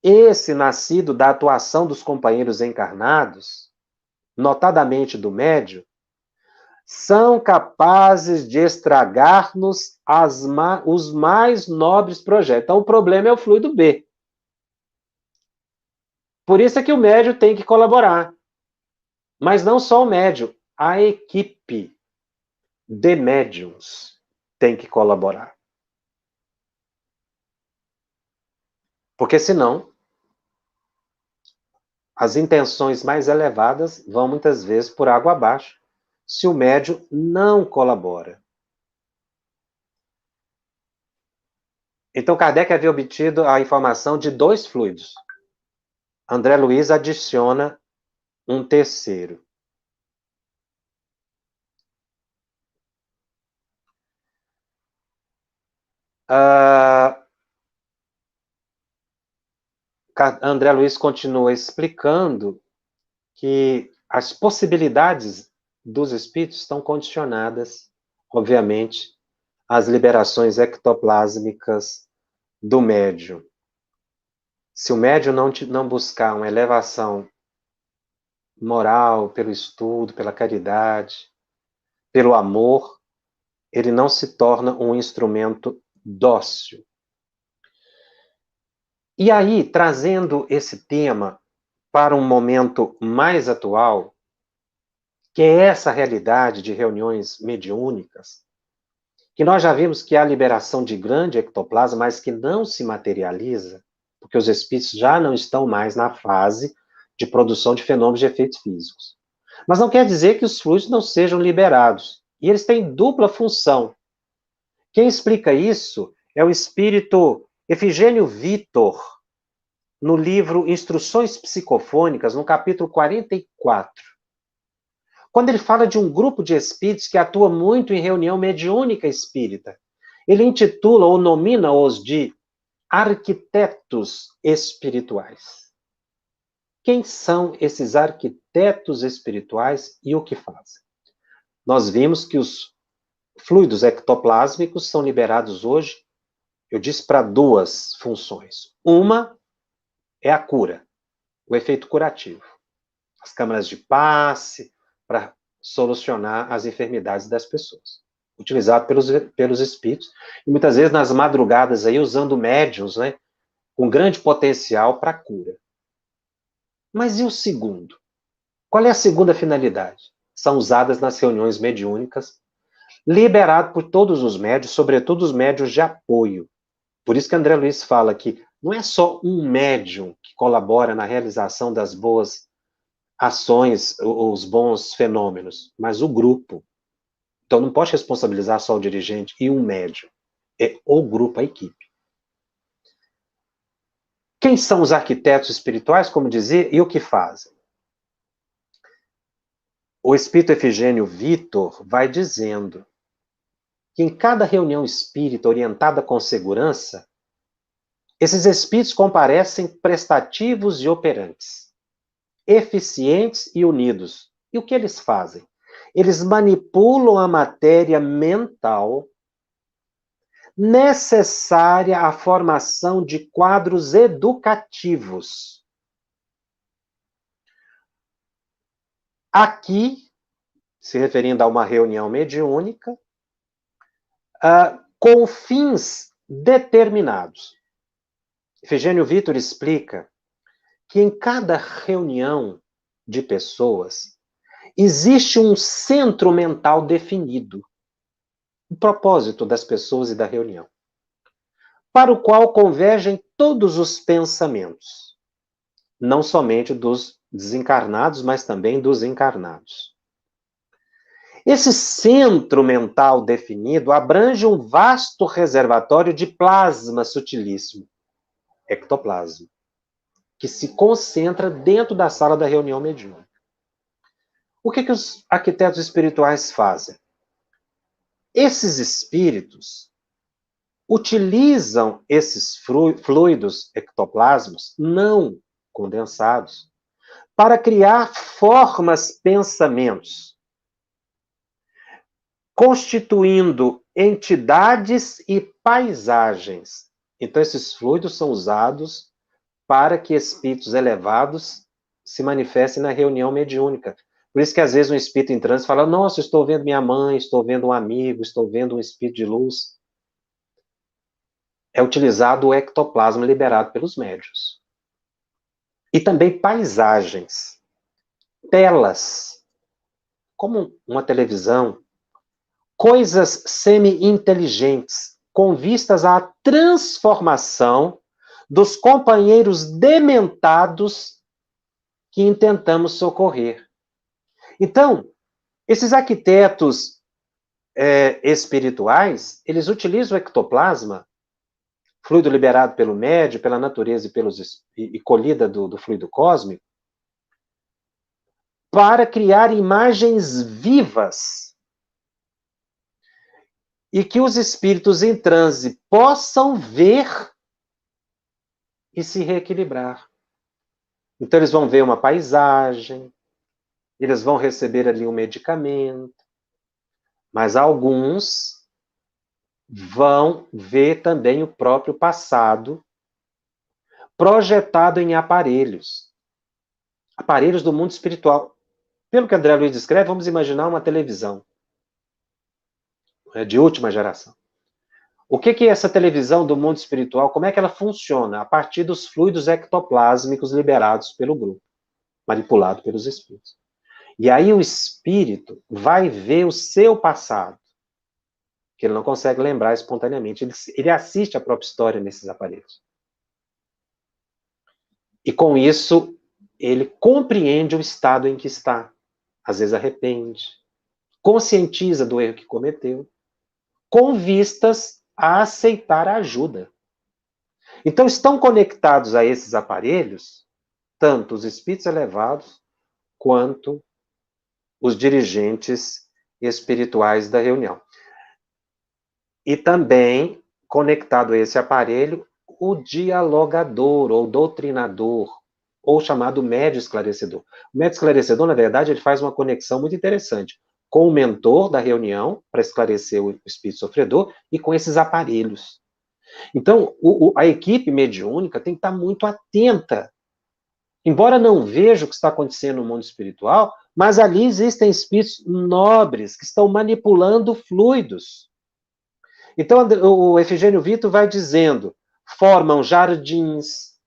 esse nascido da atuação dos companheiros encarnados, notadamente do médium, são capazes de estragar-nos os mais nobres projetos. Então, o problema é o fluido B. Por isso é que o médium tem que colaborar. Mas não só o médium, a equipe de médiums tem que colaborar. Porque senão, as intenções mais elevadas vão muitas vezes por água abaixo, se o médium não colabora. Então, Kardec havia obtido a informação de 2 fluidos. André Luiz adiciona um terceiro. André Luiz continua explicando que as possibilidades dos espíritos estão condicionadas, obviamente, às liberações ectoplásmicas do médium. Se o médium não buscar uma elevação moral pelo estudo, pela caridade, pelo amor, ele não se torna um instrumento dócil. E aí, trazendo esse tema para um momento mais atual, que é essa realidade de reuniões mediúnicas, que nós já vimos que há liberação de grande ectoplasma, mas que não se materializa, porque os espíritos já não estão mais na fase de produção de fenômenos de efeitos físicos. Mas não quer dizer que os fluidos não sejam liberados. E eles têm dupla função. Quem explica isso é o espírito Efigênio Vitor, no livro Instruções Psicofônicas, no capítulo 44. Quando ele fala de um grupo de espíritos que atua muito em reunião mediúnica espírita, ele intitula ou nomina-os de arquitetos espirituais. Quem são esses arquitetos espirituais e o que fazem? Nós vimos que os fluidos ectoplásmicos são liberados hoje, eu disse, para 2 funções. Uma é a cura, o efeito curativo. As câmaras de passe, para solucionar as enfermidades das pessoas. Utilizado pelos espíritos, e muitas vezes nas madrugadas aí, usando médiuns, né, com grande potencial para cura. Mas e o segundo? Qual é a segunda finalidade? São usadas nas reuniões mediúnicas, liberado por todos os médiuns, sobretudo os médiuns de apoio. Por isso que André Luiz fala que não é só um médium que colabora na realização das boas ações, os bons fenômenos, mas o grupo. Então não pode responsabilizar só o dirigente e um médium. É o grupo, a equipe. Quem são os arquitetos espirituais, como dizer, e o que fazem? O espírito Efigênio Vitor vai dizendo que em cada reunião espírita orientada com segurança, esses espíritos comparecem prestativos e operantes, eficientes e unidos. E o que eles fazem? Eles manipulam a matéria mental necessária à formação de quadros educativos. Aqui, se referindo a uma reunião mediúnica, com fins determinados. Efigênio Vitor explica que em cada reunião de pessoas existe um centro mental definido, o propósito das pessoas e da reunião, para o qual convergem todos os pensamentos, não somente dos desencarnados, mas também dos encarnados. Esse centro mental definido abrange um vasto reservatório de plasma sutilíssimo, ectoplasma, que se concentra dentro da sala da reunião mediúnica. O que os arquitetos espirituais fazem? Esses espíritos utilizam esses fluidos ectoplasmos não condensados para criar formas, pensamentos, constituindo entidades e paisagens. Então, esses fluidos são usados para que espíritos elevados se manifestem na reunião mediúnica. Por isso que, às vezes, um espírito em transe fala, nossa, estou vendo minha mãe, estou vendo um amigo, estou vendo um espírito de luz. É utilizado o ectoplasma liberado pelos médiuns. E também paisagens, telas, como uma televisão, coisas semi-inteligentes, com vistas à transformação dos companheiros dementados que intentamos socorrer. Então, esses arquitetos espirituais, eles utilizam o ectoplasma, fluido liberado pelo médium, pela natureza e colhida do fluido cósmico, para criar imagens vivas e que os espíritos em transe possam ver e se reequilibrar. Então, eles vão ver uma paisagem, eles vão receber ali um medicamento, mas alguns vão ver também o próprio passado projetado em aparelhos do mundo espiritual. Pelo que André Luiz descreve, vamos imaginar uma televisão de última geração. O que é essa televisão do mundo espiritual? Como é que ela funciona? A partir dos fluidos ectoplásmicos liberados pelo grupo, manipulado pelos espíritos. E aí o espírito vai ver o seu passado, que ele não consegue lembrar espontaneamente. Ele assiste a própria história nesses aparelhos. E com isso, ele compreende o estado em que está. Às vezes arrepende, conscientiza do erro que cometeu, com vistas a aceitar a ajuda. Então, estão conectados a esses aparelhos, tanto os espíritos elevados, quanto os dirigentes espirituais da reunião. E também, conectado a esse aparelho, o dialogador, ou doutrinador, ou chamado médio esclarecedor. O médio esclarecedor, na verdade, ele faz uma conexão muito interessante com o mentor da reunião, para esclarecer o espírito sofredor, e com esses aparelhos. Então, a equipe mediúnica tem que estar muito atenta. Embora não veja o que está acontecendo no mundo espiritual, mas ali existem espíritos nobres que estão manipulando fluidos. Então, o Efigênio Vitor vai dizendo, formam jardins,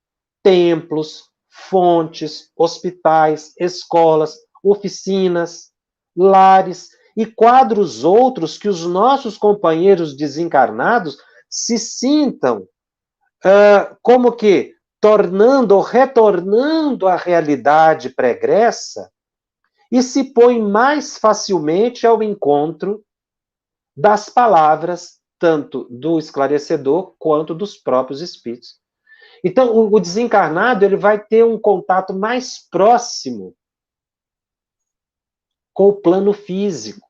templos, fontes, hospitais, escolas, oficinas, lares e quadros outros que os nossos companheiros desencarnados se sintam como que tornando ou retornando à realidade pregressa e se põem mais facilmente ao encontro das palavras tanto do esclarecedor quanto dos próprios espíritos. Então, o desencarnado ele vai ter um contato mais próximo com o plano físico,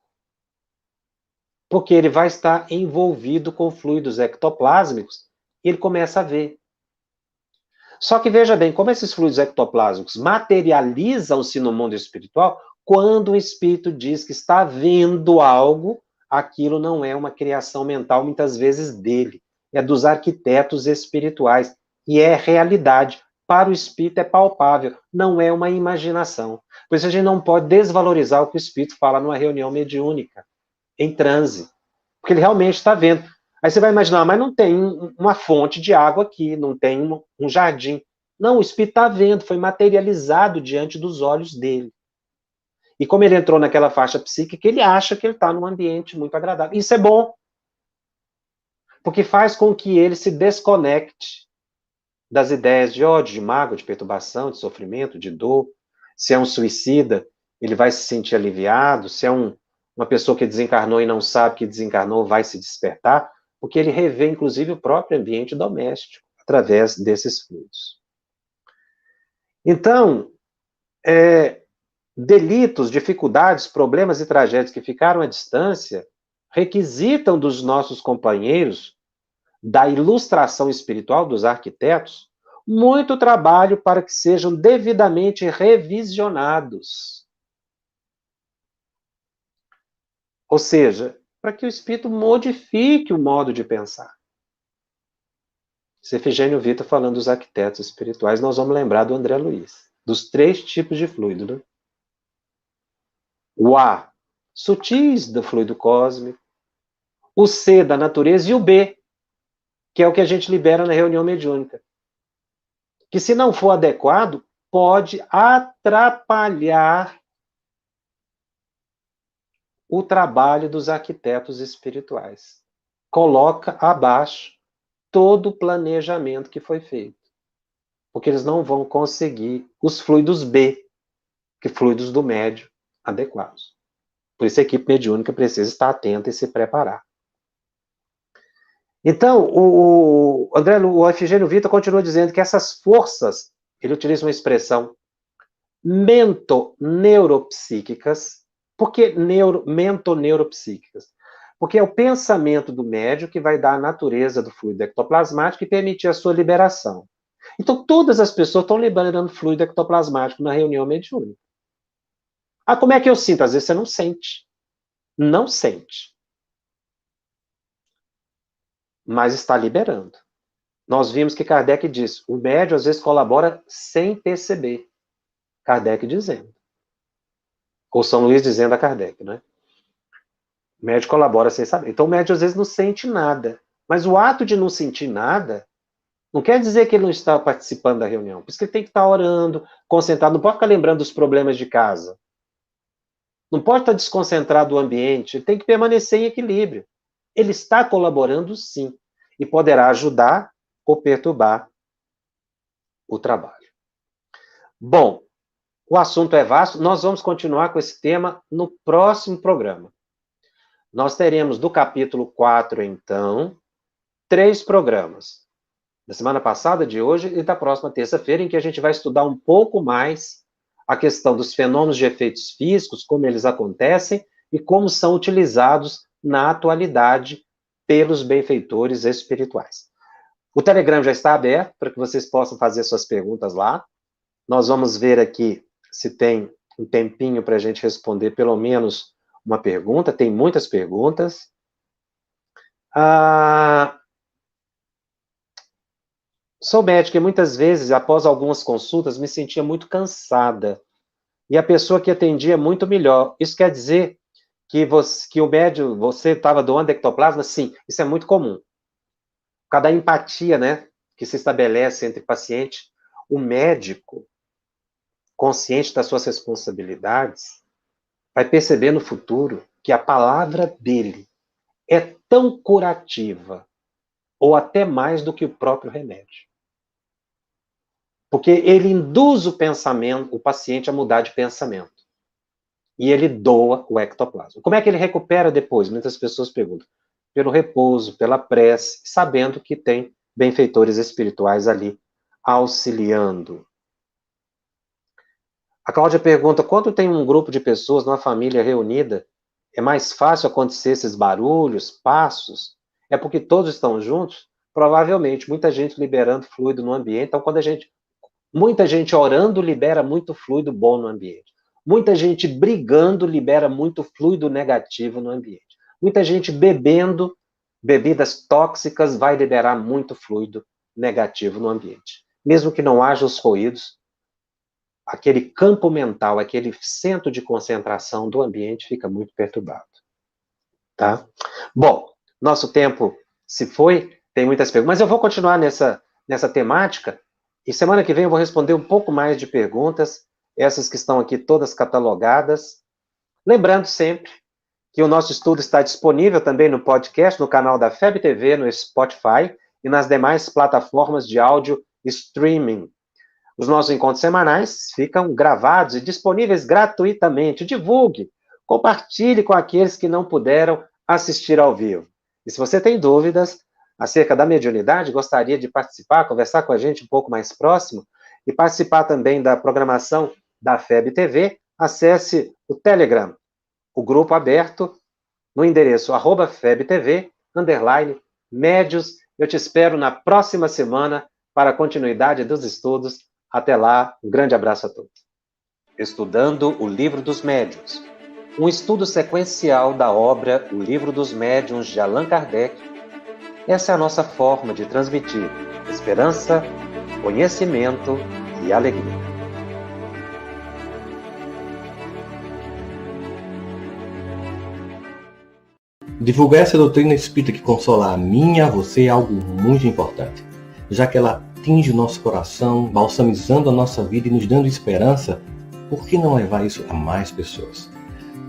porque ele vai estar envolvido com fluidos ectoplásmicos e ele começa a ver. Só que veja bem, como esses fluidos ectoplásmicos materializam-se no mundo espiritual, quando o espírito diz que está vendo algo, aquilo não é uma criação mental, muitas vezes dele, é dos arquitetos espirituais, e é realidade. Para o espírito é palpável, não é uma imaginação. Por isso a gente não pode desvalorizar o que o espírito fala numa reunião mediúnica, em transe, porque ele realmente está vendo. Aí você vai imaginar, mas não tem uma fonte de água aqui, não tem um jardim. Não, o espírito está vendo, foi materializado diante dos olhos dele. E como ele entrou naquela faixa psíquica, ele acha que ele está num ambiente muito agradável. Isso é bom, porque faz com que ele se desconecte das ideias de ódio, de mágoa, de perturbação, de sofrimento, de dor. Se é um suicida, ele vai se sentir aliviado. Se é uma pessoa que desencarnou e não sabe que desencarnou, vai se despertar, porque ele revê, inclusive, o próprio ambiente doméstico, através desses fluidos. Então, delitos, dificuldades, problemas e tragédias que ficaram à distância requisitam dos nossos companheiros da ilustração espiritual dos arquitetos muito trabalho para que sejam devidamente revisionados. Ou seja, para que o espírito modifique o modo de pensar. Se Efigênio Vitor falando dos arquitetos espirituais, nós vamos lembrar do André Luiz, dos 3 tipos de fluido, né? O A, sutis do fluido cósmico, o C, da natureza, e o B, que é o que a gente libera na reunião mediúnica. Que se não for adequado, pode atrapalhar o trabalho dos arquitetos espirituais. Coloca abaixo todo o planejamento que foi feito. Porque eles não vão conseguir os fluidos B, que fluidos do médio adequados. Por isso a equipe mediúnica precisa estar atenta e se preparar. Então, o Efigênio Vitor continua dizendo que essas forças, ele utiliza uma expressão, mentoneuropsíquicas. Por que mentoneuropsíquicas? Porque é o pensamento do médium que vai dar a natureza do fluido ectoplasmático e permitir a sua liberação. Então, todas as pessoas estão liberando fluido ectoplasmático na reunião mediúnica. Ah, como é que eu sinto? Às vezes você não sente. Não sente. Mas está liberando. Nós vimos que Kardec diz, o médium às vezes colabora sem perceber. Kardec dizendo. Ou São Luís dizendo a Kardec, né? O médium colabora sem saber. Então o médium às vezes não sente nada. Mas o ato de não sentir nada não quer dizer que ele não está participando da reunião. Por isso que ele tem que estar orando, concentrado. Não pode ficar lembrando dos problemas de casa. Não pode estar desconcentrado do ambiente. Ele tem que permanecer em equilíbrio. Ele está colaborando, sim. E poderá ajudar ou perturbar o trabalho. Bom, o assunto é vasto. Nós vamos continuar com esse tema no próximo programa. Nós teremos do capítulo 4, então, 3 programas. Da semana passada, de hoje e da próxima terça-feira, em que a gente vai estudar um pouco mais a questão dos fenômenos de efeitos físicos, como eles acontecem e como são utilizados na atualidade pelos benfeitores espirituais. O Telegram já está aberto para que vocês possam fazer suas perguntas lá. Nós vamos ver aqui se tem um tempinho para a gente responder pelo menos uma pergunta. Tem muitas perguntas. Sou médica e muitas vezes, após algumas consultas, me sentia muito cansada. E a pessoa que atendia muito melhor. Isso quer dizer que o médium, você estava doando ectoplasma? Sim, isso é muito comum. Por causa da empatia, né, que se estabelece entre o paciente, o médico, consciente das suas responsabilidades, vai perceber no futuro que a palavra dele é tão curativa, ou até mais do que o próprio remédio. Porque ele induz o pensamento, o paciente a mudar de pensamento. E ele doa o ectoplasma. Como é que ele recupera depois? Muitas pessoas perguntam. Pelo repouso, pela prece, sabendo que tem benfeitores espirituais ali auxiliando. A Cláudia pergunta, quando tem um grupo de pessoas numa família reunida, é mais fácil acontecer esses barulhos, passos? É porque todos estão juntos? Provavelmente, muita gente liberando fluido no ambiente. Então, muita gente orando libera muito fluido bom no ambiente. Muita gente brigando libera muito fluido negativo no ambiente. Muita gente bebendo bebidas tóxicas vai liberar muito fluido negativo no ambiente. Mesmo que não haja os ruídos, aquele campo mental, aquele centro de concentração do ambiente fica muito perturbado. Tá? Bom, nosso tempo se foi, tem muitas perguntas, mas eu vou continuar nessa temática, e semana que vem eu vou responder um pouco mais de perguntas, essas que estão aqui todas catalogadas. Lembrando sempre que o nosso estudo está disponível também no podcast, no canal da FEB TV, no Spotify e nas demais plataformas de áudio streaming. Os nossos encontros semanais ficam gravados e disponíveis gratuitamente. Divulgue, compartilhe com aqueles que não puderam assistir ao vivo. E se você tem dúvidas acerca da mediunidade, gostaria de participar, conversar com a gente um pouco mais próximo e participar também da programação da FEB TV, acesse o Telegram, o grupo aberto, no endereço @FebTV_médios. Eu te espero na próxima semana para a continuidade dos estudos. Até lá, um grande abraço a todos. Estudando o Livro dos Médiuns, um estudo sequencial da obra O Livro dos Médiuns de Allan Kardec. Essa é a nossa forma de transmitir esperança, conhecimento e alegria. Divulgar essa doutrina espírita que consola a mim e a você é algo muito importante, já que ela atinge o nosso coração, balsamizando a nossa vida e nos dando esperança. Por que não levar isso a mais pessoas?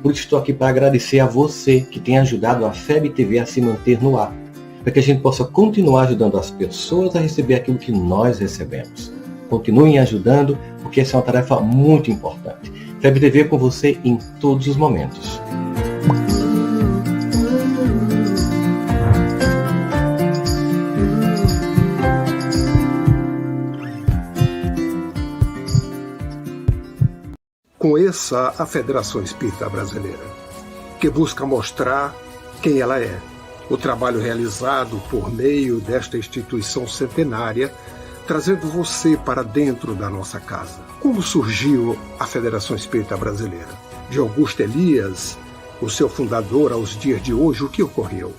Por isso estou aqui para agradecer a você que tem ajudado a FEB TV a se manter no ar, para que a gente possa continuar ajudando as pessoas a receber aquilo que nós recebemos. Continuem ajudando, porque essa é uma tarefa muito importante. FEB TV é com você em todos os momentos. Conheça a Federação Espírita Brasileira, que busca mostrar quem ela é, o trabalho realizado por meio desta instituição centenária, trazendo você para dentro da nossa casa. Como surgiu a Federação Espírita Brasileira? De Augusto Elias, o seu fundador, aos dias de hoje, o que ocorreu?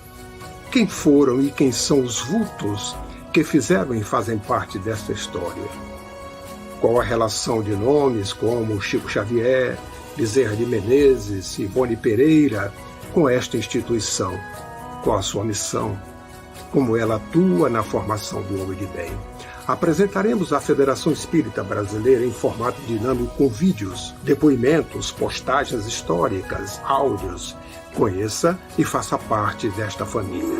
Quem foram e quem são os vultos que fizeram e fazem parte desta história? Qual a relação de nomes como Chico Xavier, Bezerra de Menezes, Ivone Pereira com esta instituição? Qual a sua missão? Como ela atua na formação do homem de bem? Apresentaremos a Federação Espírita Brasileira em formato dinâmico com vídeos, depoimentos, postagens históricas, áudios. Conheça e faça parte desta família.